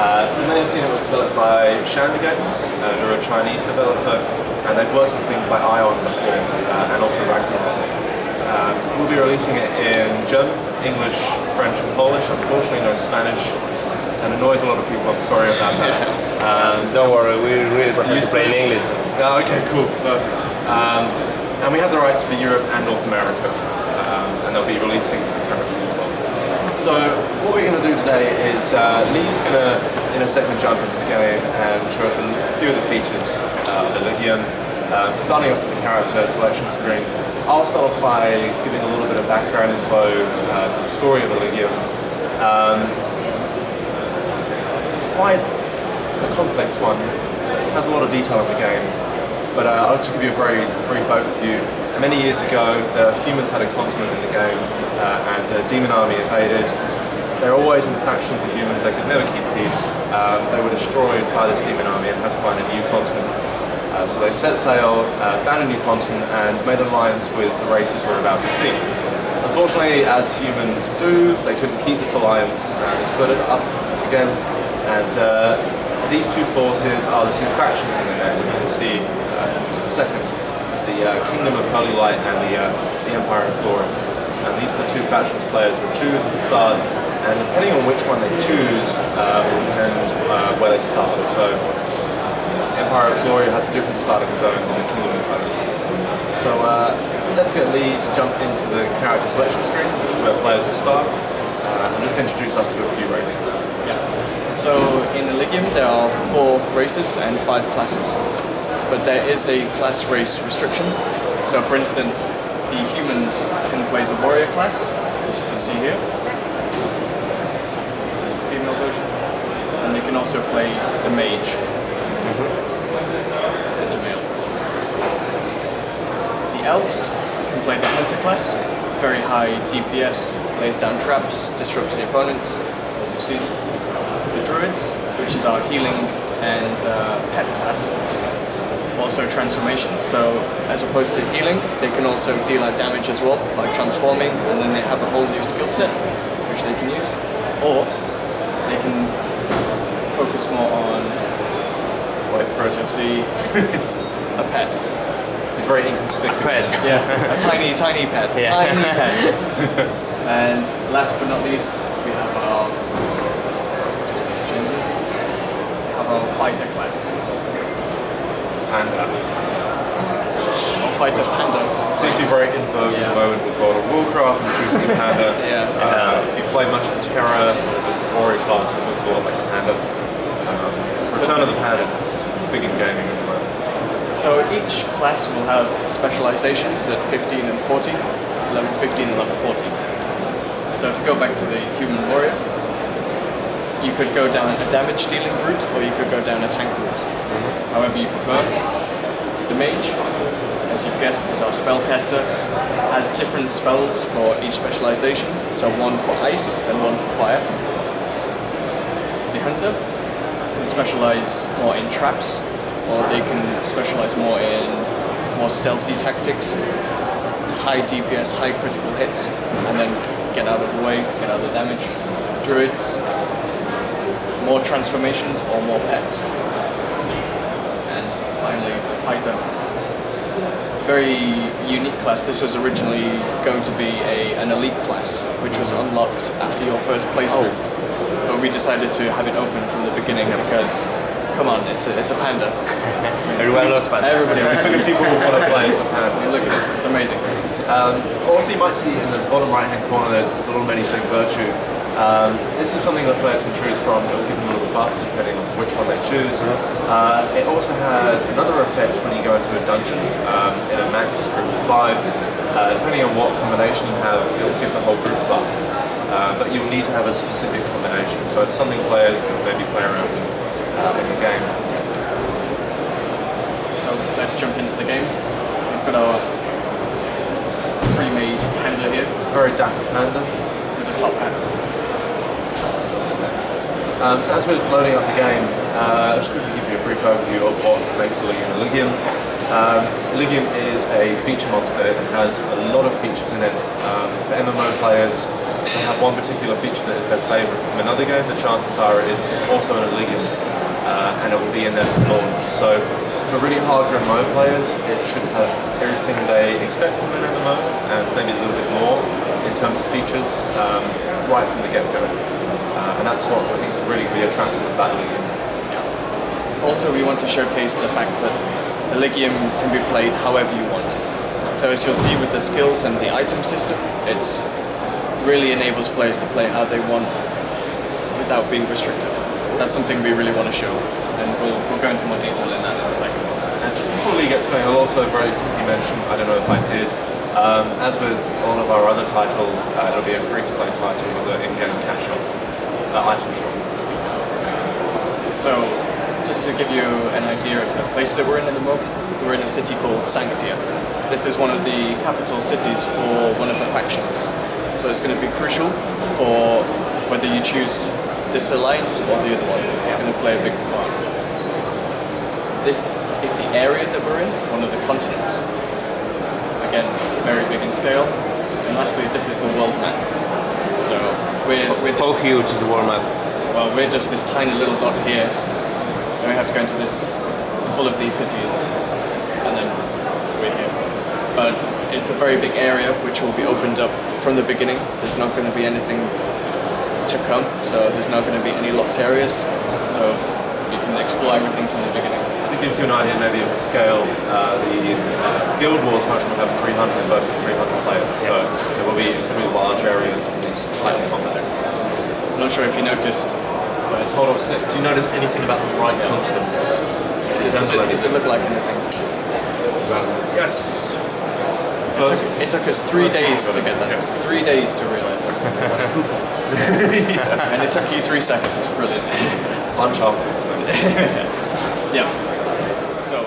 You may have seen it was developed by Shanda Games, who are a Chinese developer, and they've worked on things like Ion before, and also Ragnarok. We'll be releasing it in German, English, French and Polish. Unfortunately no Spanish, and annoys a lot of people, I'm sorry about that. Don't worry, we really prefer to play in English. Okay, cool, perfect. And we have the rights for Europe and North America, and they'll be releasing concurrently as well. So what we're going to do today is Lee's going to, in a second, jump into the game and show us a few of the features of Eligium, starting off with the character selection screen. I'll start off by giving a little bit of background info to the story of Eligium. It's quite a complex one. It has a lot of detail in the game, but I'll just give you a very brief overview. Many years ago, the humans had a continent in the game, and a demon army invaded. They're always in factions of humans, they could never keep peace. They were destroyed by this demon army and had to find a new continent. So they set sail, found a new continent, and made an alliance with the races we're about to see. Unfortunately, as humans do, they couldn't keep this alliance, and they split it up again. And these two forces are the two factions in the game, which we'll see in just a second. It's the Kingdom of Holy Light and the Empire of Glory. And these are the two factions players will choose at the start, and depending on which one they choose, will depend where they start. So, Empire of Glory has a different starting zone than the Kingdom of Hope. So let's get Lee to jump into the character selection screen, which is where players will start, and just introduce us to a few races. Yeah. So in Eligium there are 4 races and 5 classes, but there is a class race restriction. So for instance, the humans can play the warrior class, as you can see here, female version, and they can also play the mage. The elves can play the hunter class, very high DPS, lays down traps, disrupts the opponents, as you've seen. The druids, which is our healing and pet class, also transformations. So as opposed to healing, they can also deal out damage as well by transforming, and then they have a whole new skill set which they can use, or they can focus more on, as you'll see, a pet. It's very inconspicuous. Pet, yeah, a tiny pet, yeah. tiny pet. And last but not least, we have our, just need to change this, we have our fighter class. Panda. Or fighter panda. Seems to be very in vogue at the moment with World of Warcraft and choosing a panda. If you play much of Terra, there's a warrior class which looks a lot like a panda. Return of the Pandas, it's big in gaming at the moment. So each class will have specializations at 15 and 40, level 15 and level 40. So to go back to the human warrior, you could go down a damage dealing route or you could go down a tank route, however you prefer. The mage, as you've guessed, is our spellcaster, has different spells for each specialization, so one for ice and one for fire. The hunter can specialize more in traps, or they can specialize more in more stealthy tactics, high DPS, high critical hits, and then get out of the way, get out of the damage. Druids, more transformations or more pets. And finally, the fighter. Very unique class. This was originally going to be an elite class, which was unlocked after your first playthrough. But we decided to have it open from the beginning because, come on, it's a panda. Everyone loves panda. Everybody loves panda. People will want to play as the panda. Look at it, it's amazing. Also, you might see in the bottom right-hand corner there's a little menu saying Virtue. This is something that players can choose from. It will give them a little buff depending on which one they choose. It also has another effect when you go into a dungeon in a max group of 5. Depending on what combination you have, it will give the whole group a buff. But you'll need to have a specific combination, so it's something players can maybe play around with in the game. So let's jump into the game. We've got our pre-made panda here. Very dapper panda. With a top hat. So as we're loading up the game, I'll just quickly give you a brief overview of what makes Eligium. Eligium is a feature monster. It has a lot of features in it. For MMO players, they have one particular feature that is their favourite from another game, the chances are it is also an Eligium, and it will be in there for launch. So for really hardcore MMO players, it should have everything they expect from an MMO, and maybe a little bit more in terms of features, right from the get-go. And that's what I think is really going to be attractive about Eligium. Also, we want to showcase the fact that Eligium can be played however you want. So as you'll see with the skills and the item system, it really enables players to play how they want without being restricted. That's something we really want to show, and we'll go into more detail in that in a second. And just before we get started, I'll also very quickly mention, I don't know if I did, as with all of our other titles, it'll be a free-to-play title with an in-game cash shop, item shop. So, just to give you an idea of the place that we're in the moment, we're in a city called Sanctia. This is one of the capital cities for one of the factions. So it's going to be crucial for whether you choose this alliance or the other one. It's going to play a big part. This is the area that we're in, one of the continents. Again, very big in scale. And lastly, this is the world map. So we're How huge is the world map? well, we're just this tiny little dot here. And we have to go into this, full of these cities, and then we're here. But it's a very big area which will be opened up from the beginning. There's not going to be anything to come, so there's not going to be any locked areas. So you can explore everything from the beginning. It gives you an idea maybe of the scale. The Guild Wars version will have 300 versus 300 players, so there will be large areas for these type of combat. I'm not sure if you noticed. Hold on a sec. Do you notice anything about the right continent? Does it look like anything? Yes. It took us 3 days to get that. Yes. 3 days to realise this. And it took you 3 seconds. Brilliant. Lunch afterwards, maybe. Yeah. So.